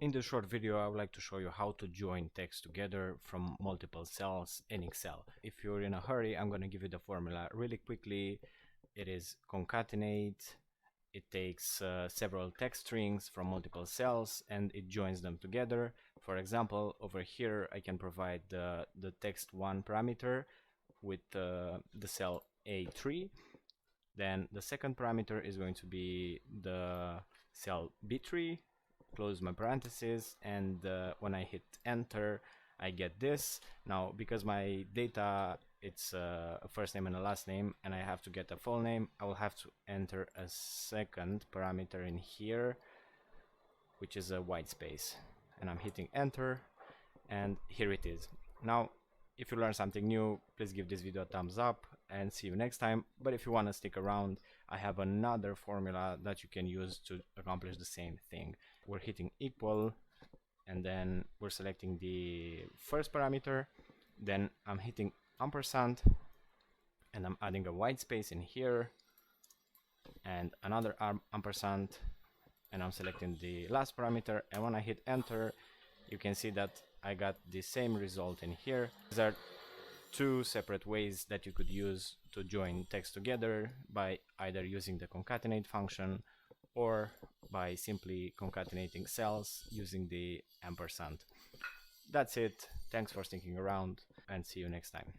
In this short video, I would like to show you how to join text together from multiple cells in Excel. If you're in a hurry, I'm going to give you the formula really quickly. It is concatenate. It takes several text strings from multiple cells and it joins them together. For example, over here I can provide the text1 parameter with the cell A3. Then the second parameter is going to be the cell B3. Close my parentheses, and when I hit enter I get this. Now because my data it's a first name and a last name and I have to get a full name, I will have to enter a second parameter in here, which is a white space, and I'm hitting enter and here it is. Now if you learned something new, please give this video a thumbs up and see you next time. But if you want to stick around, I have another formula that you can use to accomplish the same thing. We're hitting equal and then we're selecting the first parameter, then I'm hitting ampersand and I'm adding a white space in here and another ampersand, and I'm selecting the last parameter, and when I hit enter you can see that I got the same result in here. These are two separate ways that you could use to join text together, by either using the concatenate function or by simply concatenating cells using the ampersand. That's it. Thanks for sticking around and see you next time.